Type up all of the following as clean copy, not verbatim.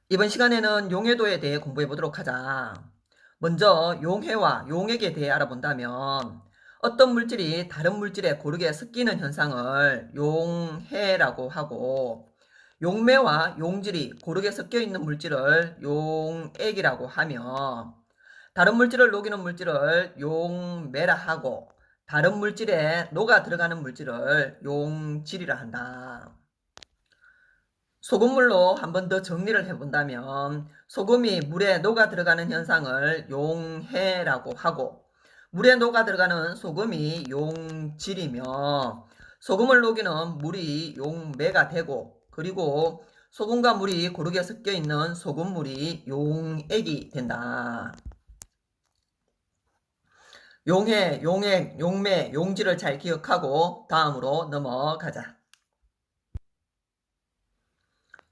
이번 시간에는 용해도에 대해 공부해 보도록 하자. 먼저 용해와 용액에 대해 알아본다면 어떤 물질이 다른 물질에 고르게 섞이는 현상을 용해라고 하고, 용매와 용질이 고르게 섞여 있는 물질을 용액이라고 하며, 다른 물질을 녹이는 물질을 용매라 하고, 다른 물질에 녹아 들어가는 물질을 용질이라 한다. 소금물로 한 번 더 정리를 해본다면 소금이 물에 녹아 들어가는 현상을 용해라고 하고, 물에 녹아 들어가는 소금이 용질이며, 소금을 녹이는 물이 용매가 되고, 그리고 소금과 물이 고르게 섞여 있는 소금물이 용액이 된다. 용해, 용액, 용매, 용질을 잘 기억하고 다음으로 넘어가자.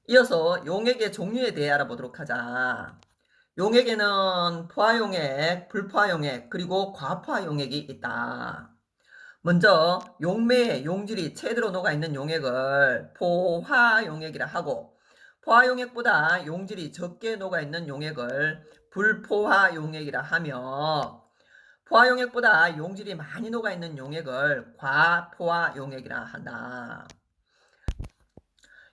이어서 용액의 종류에 대해 알아보도록 하자. 용액에는 포화용액, 불포화용액, 그리고 과포화용액이 있다. 먼저 용매의 용질이 제대로 녹아있는 용액을 포화용액이라 하고, 포화용액보다 용질이 적게 녹아있는 용액을 불포화용액이라 하며, 포화용액보다 용질이 많이 녹아있는 용액을 과포화용액이라 한다.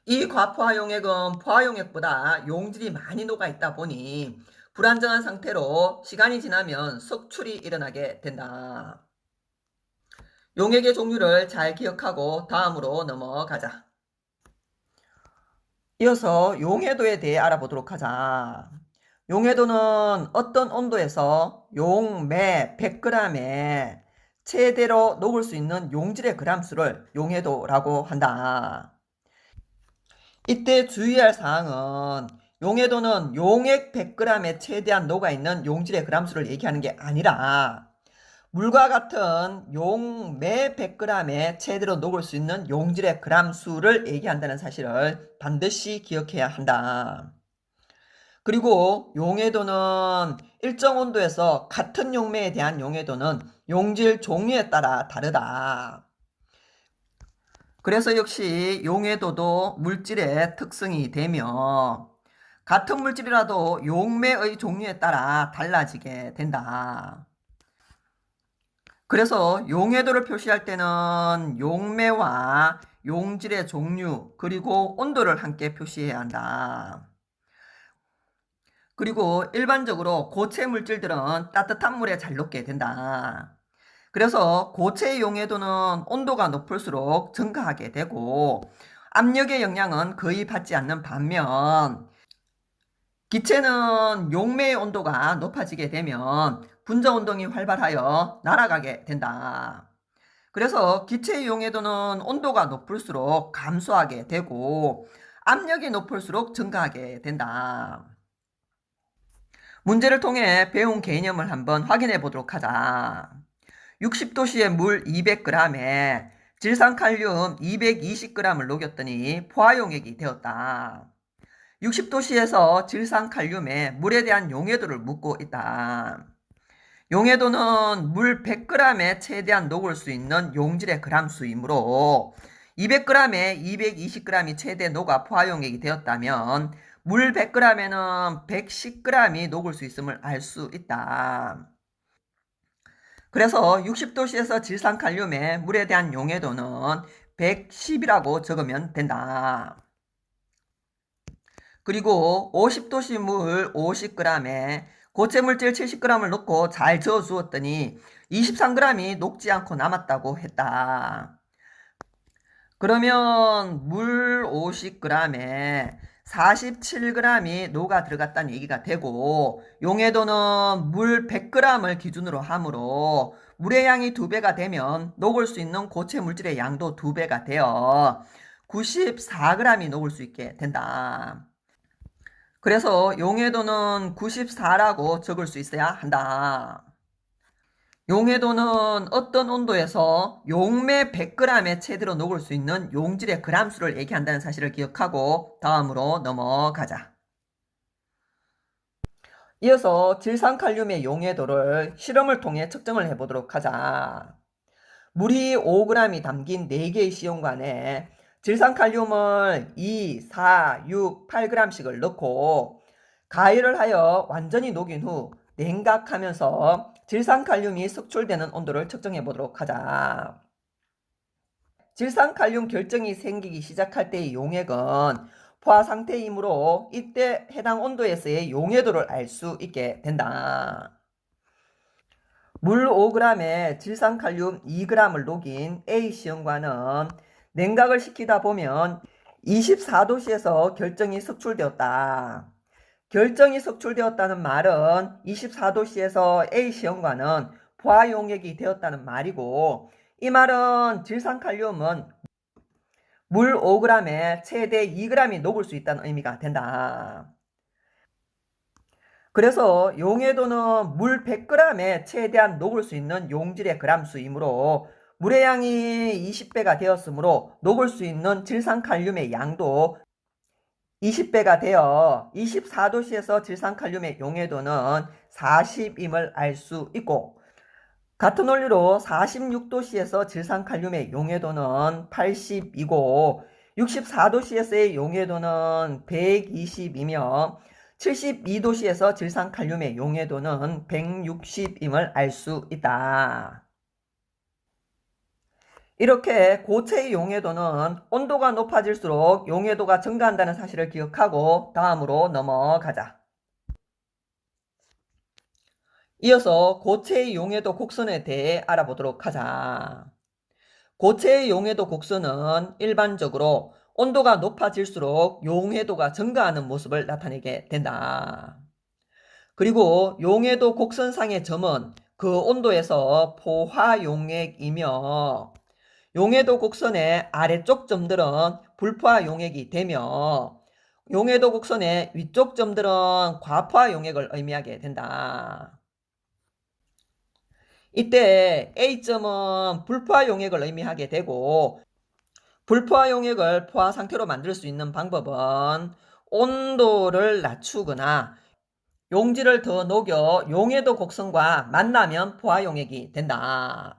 이 과포화용액은 포화용액보다 용질이 많이 녹아있다 보니 불안정한 상태로 시간이 지나면 석출이 일어나게 된다. 용액의 종류를 잘 기억하고 다음으로 넘어가자. 이어서 용해도에 대해 알아보도록 하자. 용해도는 어떤 온도에서 용매 100g에 최대로 녹을 수 있는 용질의 그람수를 용해도라고 한다. 이때 주의할 사항은 용해도는 용액 100g에 최대한 녹아있는 용질의 그람수를 얘기하는 게 아니라 물과 같은 용매 100g에 최대로 녹을 수 있는 용질의 그람수를 얘기한다는 사실을 반드시 기억해야 한다. 그리고 용해도는 일정 온도에서 같은 용매에 대한 용해도는 용질 종류에 따라 다르다. 그래서 역시 용해도도 물질의 특성이 되며 같은 물질이라도 용매의 종류에 따라 달라지게 된다. 그래서 용해도를 표시할 때는 용매와 용질의 종류 그리고 온도를 함께 표시해야 한다. 그리고 일반적으로 고체 물질들은 따뜻한 물에 잘 녹게 된다. 그래서 고체의 용해도는 온도가 높을수록 증가하게 되고 압력의 영향은 거의 받지 않는 반면, 기체는 용매의 온도가 높아지게 되면 분자 운동이 활발하여 날아가게 된다. 그래서 기체의 용해도는 온도가 높을수록 감소하게 되고 압력이 높을수록 증가하게 된다. 문제를 통해 배운 개념을 한번 확인해 보도록 하자. 60도씨의 물 200g에 질산칼륨 220g을 녹였더니 포화용액이 되었다. 60도씨에서 질산칼륨에 물에 대한 용해도를 묻고 있다. 용해도는 물 100g에 최대한 녹을 수 있는 용질의 그람수이므로 200g에 220g이 최대 녹아 포화용액이 되었다면 물 100g에는 110g이 녹을 수 있음을 알 수 있다. 그래서 60도씨에서 질산칼륨의 물에 대한 용해도는 110이라고 적으면 된다. 그리고 50도씨 물 50g에 고체물질 70g을 넣고 잘 저어 주었더니 23g이 녹지 않고 남았다고 했다. 그러면 물 50g에 47g이 녹아 들어갔다는 얘기가 되고, 용해도는 물 100g을 기준으로 하므로 물의 양이 2배가 되면 녹을 수 있는 고체 물질의 양도 2배가 되어 94g이 녹을 수 있게 된다. 그래서 용해도는 94라고 적을 수 있어야 한다. 용해도는 어떤 온도에서 용매 100g에 최대로 녹을 수 있는 용질의 그람수를 얘기한다는 사실을 기억하고 다음으로 넘어가자. 이어서 질산칼륨의 용해도를 실험을 통해 측정을 해보도록 하자. 물이 5g이 담긴 4개의 시험관에 질산칼륨을 2, 4, 6, 8g씩을 넣고 가열을 하여 완전히 녹인 후 냉각하면서 질산칼륨이 석출되는 온도를 측정해 보도록 하자. 질산칼륨 결정이 생기기 시작할 때의 용액은 포화 상태이므로 이때 해당 온도에서의 용해도를 알 수 있게 된다. 물 5g에 질산칼륨 2g을 녹인 A시험과는 냉각을 시키다 보면 24도씨에서 결정이 석출되었다. 결정이 석출되었다는 말은 24도씨에서 A시험과는 포화 용액이 되었다는 말이고, 이 말은 질산칼륨은 물 5g에 최대 2g이 녹을 수 있다는 의미가 된다. 그래서 용해도는 물 100g에 최대한 녹을 수 있는 용질의 그람수이므로 물의 양이 20배가 되었으므로 녹을 수 있는 질산칼륨의 양도 20배가 되어 24도씨에서 질산칼륨의 용해도는 40임을 알 수 있고, 같은 원리로 46도씨에서 질산칼륨의 용해도는 80이고 64도씨에서의 용해도는 120이며 72도씨에서 질산칼륨의 용해도는 160임을 알 수 있다. 이렇게 고체의 용해도는 온도가 높아질수록 용해도가 증가한다는 사실을 기억하고 다음으로 넘어가자. 이어서 고체의 용해도 곡선에 대해 알아보도록 하자. 고체의 용해도 곡선은 일반적으로 온도가 높아질수록 용해도가 증가하는 모습을 나타내게 된다. 그리고 용해도 곡선상의 점은 그 온도에서 포화용액이며 용해도 곡선의 아래쪽 점들은 불포화용액이 되며 용해도 곡선의 위쪽 점들은 과포화용액을 의미하게 된다. 이때 A점은 불포화 용액을 의미하게 되고, 불포화 용액을 포화 상태로 만들 수 있는 방법은 온도를 낮추거나 용질을 더 녹여 용해도 곡선과 만나면 포화 용액이 된다.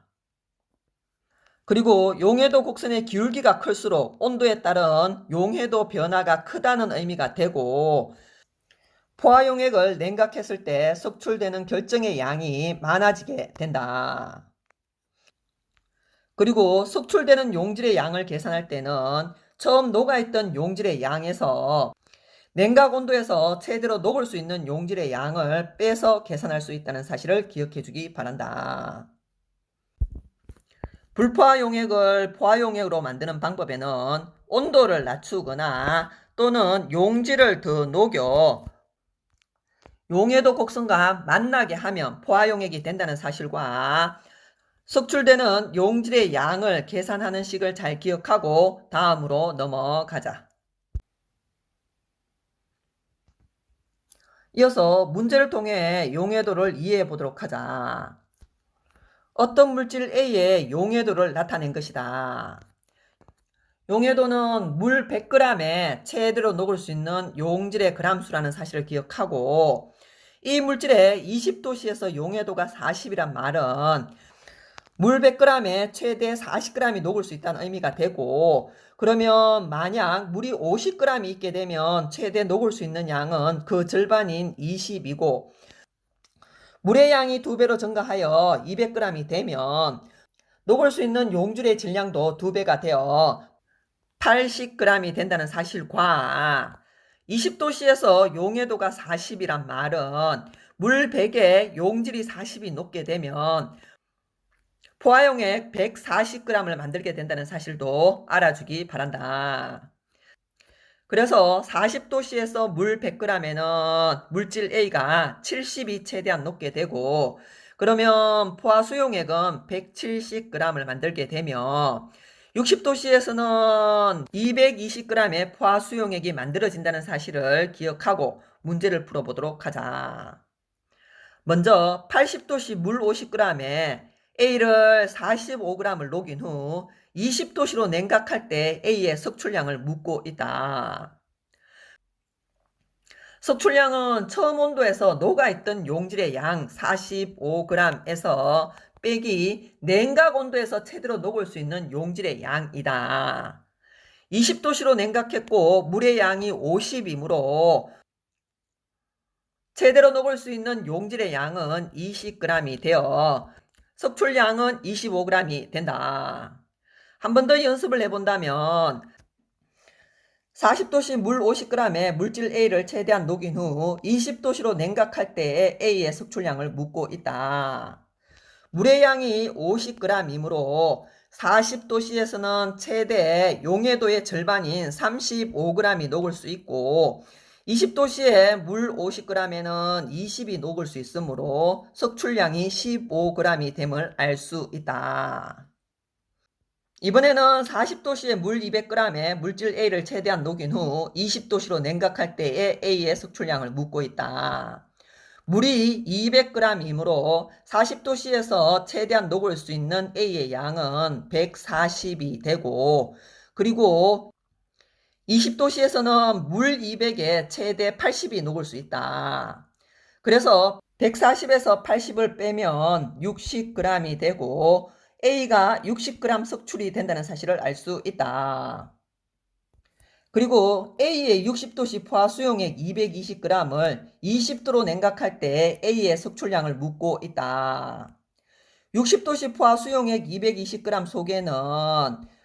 그리고 용해도 곡선의 기울기가 클수록 온도에 따른 용해도 변화가 크다는 의미가 되고, 포화용액을 냉각했을 때 석출되는 결정의 양이 많아지게 된다. 그리고 석출되는 용질의 양을 계산할 때는 처음 녹아있던 용질의 양에서 냉각 온도에서 최대로 녹을 수 있는 용질의 양을 빼서 계산할 수 있다는 사실을 기억해 주기 바란다. 불포화 용액을 포화 용액으로 만드는 방법에는 온도를 낮추거나 또는 용질을 더 녹여 용해도 곡선과 만나게 하면 포화용액이 된다는 사실과 석출되는 용질의 양을 계산하는 식을 잘 기억하고 다음으로 넘어가자. 이어서 문제를 통해 용해도를 이해해 보도록 하자. 어떤 물질 A의 용해도를 나타낸 것이다. 용해도는 물 100g에 최대로 녹을 수 있는 용질의 그람수라는 사실을 기억하고, 이 물질의 20도씨에서 용해도가 40이란 말은 물 100g에 최대 40g이 녹을 수 있다는 의미가 되고, 그러면 만약 물이 50g이 있게 되면 최대 녹을 수 있는 양은 그 절반인 20이고, 물의 양이 2배로 증가하여 200g이 되면 녹을 수 있는 용질의 질량도 2배가 되어 80g이 된다는 사실과 20도씨에서 용해도가 40이란 말은 물 100에 용질이 40이 녹게 되면 포화용액 140g을 만들게 된다는 사실도 알아주기 바란다. 그래서 40도씨에서 물 100g에는 물질 A가 70이 최대한 녹게 되고, 그러면 포화 수용액은 170g을 만들게 되며 60도씨에서는 220g의 포화 수용액이 만들어진다는 사실을 기억하고 문제를 풀어보도록 하자. 먼저 80도씨 물 50g에 A를 45g을 녹인 후 20도씨로 냉각할 때 A의 석출량을 묻고 있다. 석출량은 처음 온도에서 녹아있던 용질의 양 45g에서 빼기 냉각 온도에서 최대로 녹을 수 있는 용질의 양이다. 20도씨로 냉각했고 물의 양이 50이므로 최대로 녹을 수 있는 용질의 양은 20g이 되어 석출량은 25g이 된다. 한 번 더 연습을 해본다면 40도씨 물 50g에 물질 A를 최대한 녹인 후 20도씨로 냉각할 때 A의 석출량을 묻고 있다. 물의 양이 50g이므로 40도씨에서는 최대 용해도의 절반인 35g이 녹을 수 있고 20도씨에 물 50g에는 20이 녹을 수 있으므로 석출량이 15g이 됨을 알 수 있다. 이번에는 40도씨에 물 200g에 물질 A를 최대한 녹인 후 20도씨로 냉각할 때의 A의 석출량을 묻고 있다. 물이 200g이므로 40도씨에서 최대한 녹을 수 있는 A의 양은 140이 되고 그리고 20도씨에서는 물 200에 최대 80이 녹을 수 있다. 그래서 140에서 80을 빼면 60g이 되고 A가 60g 석출이 된다는 사실을 알 수 있다. 그리고 A의 60도씨 포화 수용액 220g을 20도로 냉각할 때 A의 석출량을 묻고 있다. 60도씨 포화 수용액 220g 속에는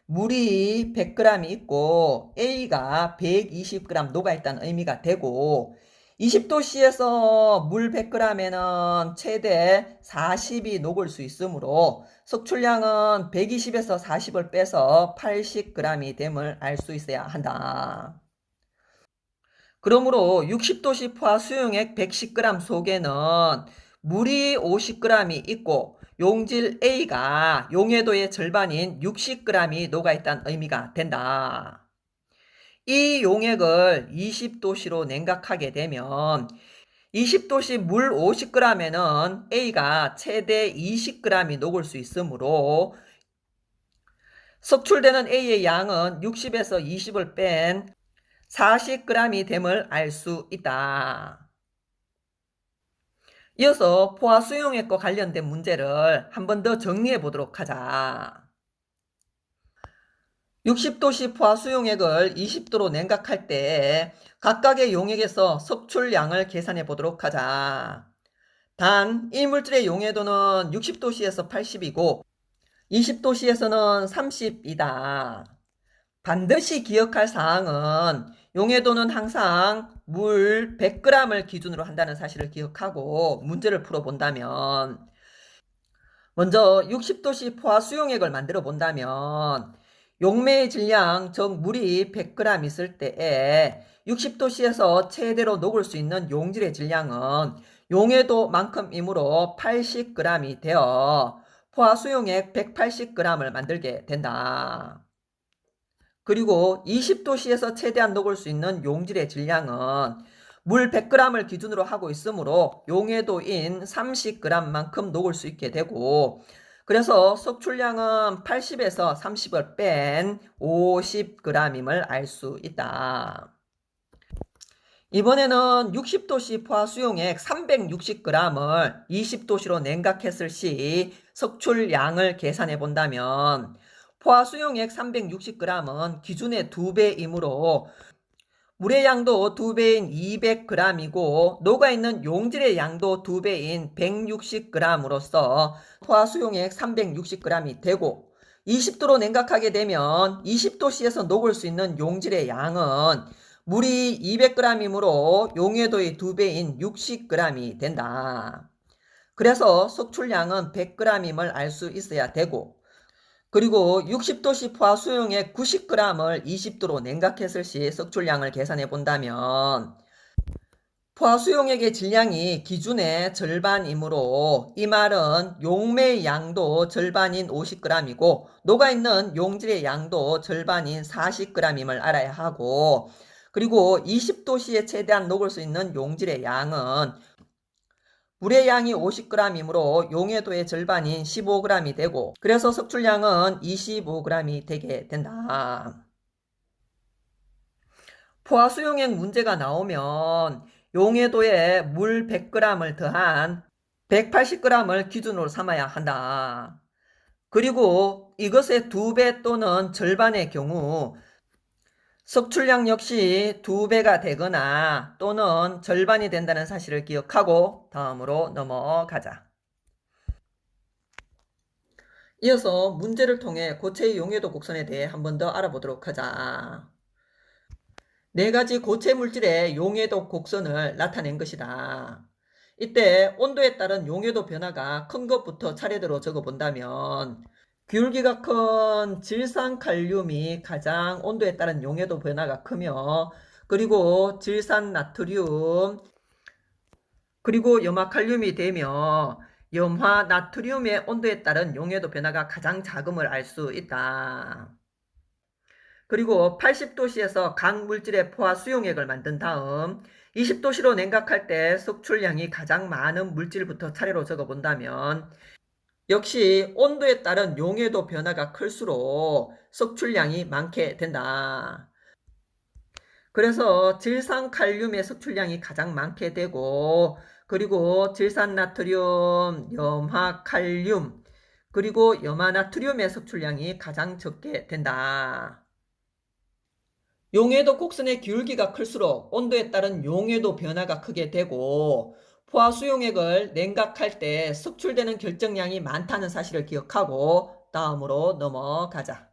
물이 100g이 있고 A가 120g 녹아있다는 의미가 되고 20도씨에서 물 100g에는 최대 40이 녹을 수 있으므로 석출량은 120에서 40을 빼서 80g이 됨을 알 수 있어야 한다. 그러므로 60도씨 포화 수용액 110g 속에는 물이 50g이 있고 용질 A가 용해도의 절반인 60g이 녹아있다는 의미가 된다. 이 용액을 20도씨로 냉각하게 되면 20도씨 물 50g에는 A가 최대 20g이 녹을 수 있으므로 석출되는 A의 양은 60에서 20을 뺀 40g이 됨을 알 수 있다. 이어서 포화 수용액과 관련된 문제를 한 번 더 정리해 보도록 하자. 60도씨 포화 수용액을 20도로 냉각할 때 각각의 용액에서 석출량을 계산해 보도록 하자. 단, 이 물질의 용해도는 60도씨에서 80이고 20도씨에서는 30이다. 반드시 기억할 사항은 용해도는 항상 물 100g을 기준으로 한다는 사실을 기억하고 문제를 풀어본다면 먼저 60도씨 포화 수용액을 만들어 본다면 용매의 질량, 즉 물이 100g 있을 때에 60도씨에서 최대로 녹을 수 있는 용질의 질량은 용해도만큼이므로 80g이 되어 포화 수용액 180g을 만들게 된다. 그리고 20도씨에서 최대한 녹을 수 있는 용질의 질량은 물 100g을 기준으로 하고 있으므로 용해도인 30g만큼 녹을 수 있게 되고 그래서 석출량은 80에서 30을 뺀 50g임을 알 수 있다. 이번에는 60도씨 포화 수용액 360g을 20도씨로 냉각했을 시 석출량을 계산해 본다면 포화 수용액 360g은 기준의 2배이므로 물의 양도 2배인 200g이고 녹아있는 용질의 양도 2배인 160g으로서 포화 수용액 360g이 되고 20도로 냉각하게 되면 20도씨에서 녹을 수 있는 용질의 양은 물이 200g이므로 용해도의 2배인 60g이 된다. 그래서 석출량은 100g임을 알 수 있어야 되고 그리고 60도씨 포화 수용액 90g을 20도로 냉각했을 시 석출량을 계산해 본다면 포화 수용액의 질량이 기준의 절반이므로 이 말은 용매의 양도 절반인 50g이고 녹아있는 용질의 양도 절반인 40g임을 알아야 하고 그리고 20도씨에 최대한 녹을 수 있는 용질의 양은 물의 양이 50g이므로 용해도의 절반인 15g이 되고 그래서 석출량은 25g이 되게 된다. 포화 수용액 문제가 나오면 용해도에 물 100g을 더한 180g을 기준으로 삼아야 한다. 그리고 이것의 2배 또는 절반의 경우 석출량 역시 2배가 되거나 또는 절반이 된다는 사실을 기억하고 다음으로 넘어가자. 이어서 문제를 통해 고체의 용해도 곡선에 대해 한 번 더 알아보도록 하자. 네 가지 고체 물질의 용해도 곡선을 나타낸 것이다. 이때 온도에 따른 용해도 변화가 큰 것부터 차례대로 적어본다면 기울기가 큰 질산칼륨이 가장 온도에 따른 용해도 변화가 크며, 그리고 질산나트륨, 그리고 염화칼륨이 되며 염화나트륨의 온도에 따른 용해도 변화가 가장 작음을 알 수 있다. 그리고 80도씨에서 각 물질의 포화 수용액을 만든 다음 20도씨로 냉각할 때 석출량이 가장 많은 물질부터 차례로 적어본다면 역시 온도에 따른 용해도 변화가 클수록 석출량이 많게 된다. 그래서 질산칼륨의 석출량이 가장 많게 되고, 그리고 질산나트륨, 염화칼륨, 그리고 염화나트륨의 석출량이 가장 적게 된다. 용해도 곡선의 기울기가 클수록 온도에 따른 용해도 변화가 크게 되고, 포화 수용액을 냉각할 때 석출되는 결정량이 많다는 사실을 기억하고 다음으로 넘어가자.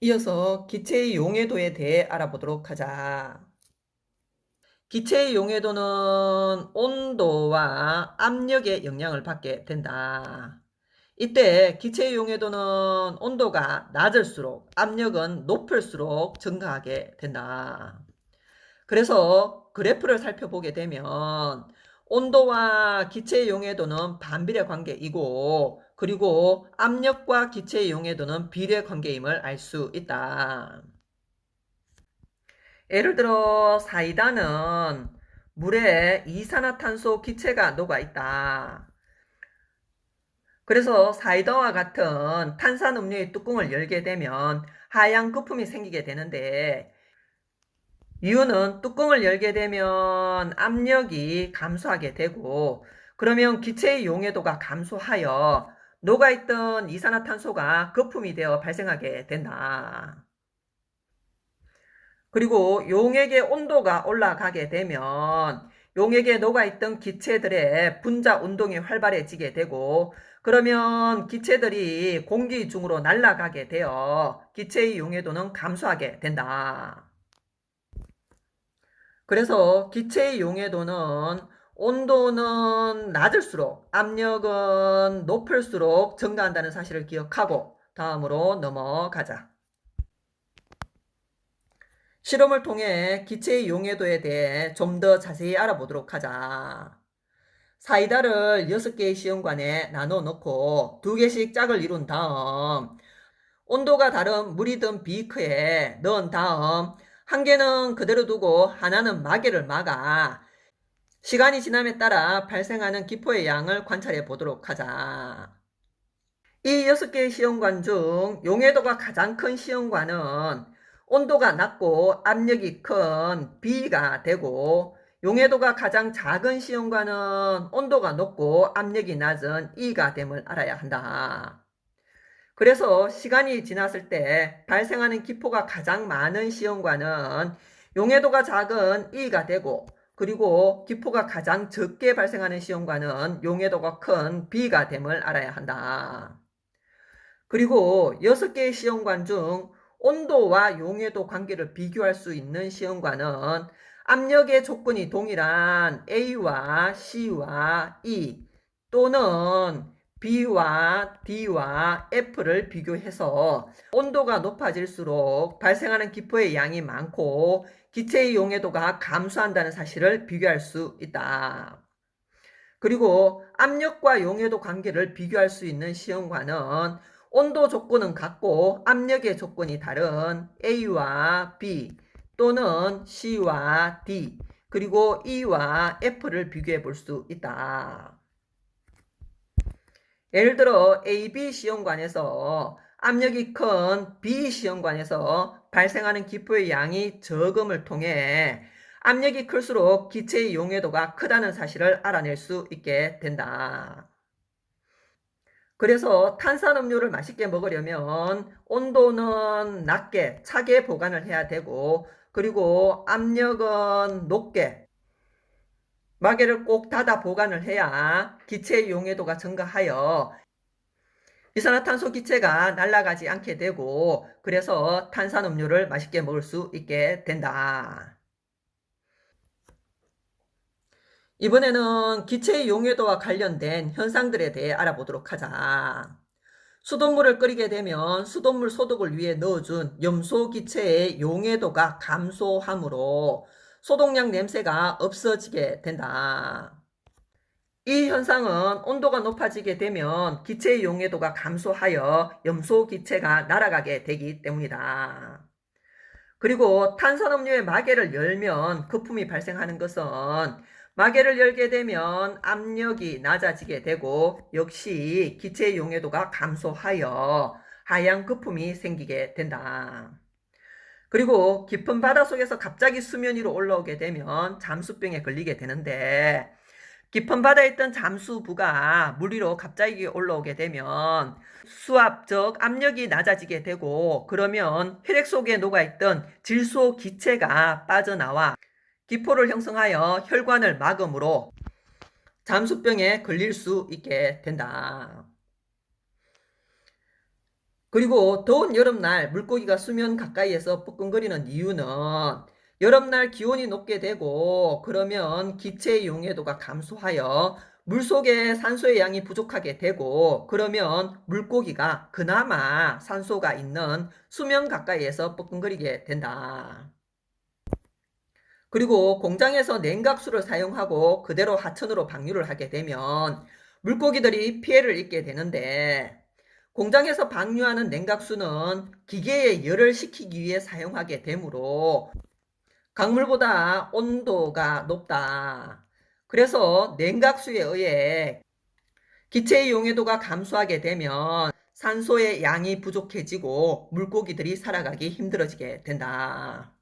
이어서 기체의 용해도에 대해 알아보도록 하자. 기체의 용해도는 온도와 압력의 영향을 받게 된다. 이때 기체의 용해도는 온도가 낮을수록 압력은 높을수록 증가하게 된다. 그래서 그래프를 살펴보게 되면 온도와 기체의 용해도는 반비례 관계이고, 그리고 압력과 기체의 용해도는 비례 관계임을 알 수 있다. 예를 들어 사이다는 물에 이산화탄소 기체가 녹아 있다. 그래서 사이다와 같은 탄산음료의 뚜껑을 열게 되면 하얀 거품이 생기게 되는데, 이유는 뚜껑을 열게 되면 압력이 감소하게 되고, 그러면 기체의 용해도가 감소하여 녹아있던 이산화탄소가 거품이 되어 발생하게 된다. 그리고 용액의 온도가 올라가게 되면 용액에 녹아있던 기체들의 분자 운동이 활발해지게 되고, 그러면 기체들이 공기 중으로 날아가게 되어 기체의 용해도는 감소하게 된다. 그래서 기체의 용해도는 온도는 낮을수록 압력은 높을수록 증가한다는 사실을 기억하고 다음으로 넘어가자. 실험을 통해 기체의 용해도에 대해 좀 더 자세히 알아보도록 하자. 사이다를 6개의 시험관에 나눠 놓고 2개씩 짝을 이룬 다음 온도가 다른 물이 든 비커에 넣은 다음 한 개는 그대로 두고 하나는 마개를 막아 시간이 지남에 따라 발생하는 기포의 양을 관찰해 보도록 하자. 이 6개의 시험관 중 용해도가 가장 큰 시험관은 온도가 낮고 압력이 큰 B가 되고, 용해도가 가장 작은 시험관은 온도가 높고 압력이 낮은 E가 됨을 알아야 한다. 그래서 시간이 지났을 때 발생하는 기포가 가장 많은 시험관은 용해도가 작은 E가 되고, 그리고 기포가 가장 적게 발생하는 시험관은 용해도가 큰 B가 됨을 알아야 한다. 그리고 6개의 시험관 중 온도와 용해도 관계를 비교할 수 있는 시험관은 압력의 조건이 동일한 A와 C와 E 또는 B와 D와 F를 비교해서 온도가 높아질수록 발생하는 기포의 양이 많고 기체의 용해도가 감소한다는 사실을 비교할 수 있다. 그리고 압력과 용해도 관계를 비교할 수 있는 시험관은 온도 조건은 같고 압력의 조건이 다른 A와 B 또는 C와 D 그리고 E와 F를 비교해 볼 수 있다. 예를 들어 AB 시험관에서 압력이 큰 B 시험관에서 발생하는 기포의 양이 적음을 통해 압력이 클수록 기체의 용해도가 크다는 사실을 알아낼 수 있게 된다. 그래서 탄산음료를 맛있게 먹으려면 온도는 낮게, 차게 보관을 해야 되고, 그리고 압력은 높게, 마개를 꼭 닫아 보관을 해야 기체의 용해도가 증가하여 이산화탄소 기체가 날아가지 않게 되고, 그래서 탄산음료를 맛있게 먹을 수 있게 된다. 이번에는 기체의 용해도와 관련된 현상들에 대해 알아보도록 하자. 수돗물을 끓이게 되면 수돗물 소독을 위해 넣어준 염소 기체의 용해도가 감소하므로 소독약 냄새가 없어지게 된다. 이 현상은 온도가 높아지게 되면 기체의 용해도가 감소하여 염소 기체가 날아가게 되기 때문이다. 그리고 탄산음료의 마개를 열면 거품이 발생하는 것은 마개를 열게 되면 압력이 낮아지게 되고 역시 기체의 용해도가 감소하여 하얀 거품이 생기게 된다. 그리고 깊은 바닷속에서 갑자기 수면 위로 올라오게 되면 잠수병에 걸리게 되는데 깊은 바다에 있던 잠수부가 물 위로 갑자기 올라오게 되면 수압적 압력이 낮아지게 되고 그러면 혈액 속에 녹아있던 질소 기체가 빠져나와 기포를 형성하여 혈관을 막음으로 잠수병에 걸릴 수 있게 된다. 그리고 더운 여름날 물고기가 수면 가까이에서 뻐끔거리는 이유는 여름날 기온이 높게 되고 그러면 기체의 용해도가 감소하여 물속에 산소의 양이 부족하게 되고 그러면 물고기가 그나마 산소가 있는 수면 가까이에서 뻐끔거리게 된다. 그리고 공장에서 냉각수를 사용하고 그대로 하천으로 방류를 하게 되면 물고기들이 피해를 입게 되는데 공장에서 방류하는 냉각수는 기계에 열을 식히기 위해 사용하게 되므로 강물보다 온도가 높다. 그래서 냉각수에 의해 기체의 용해도가 감소하게 되면 산소의 양이 부족해지고 물고기들이 살아가기 힘들어지게 된다.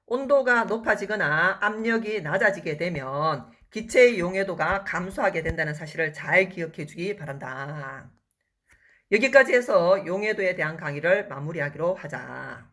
온도가 높아지거나 압력이 낮아지게 되면 기체의 용해도가 감소하게 된다는 사실을 잘 기억해 주기 바란다. 여기까지 해서 용해도에 대한 강의를 마무리하기로 하자.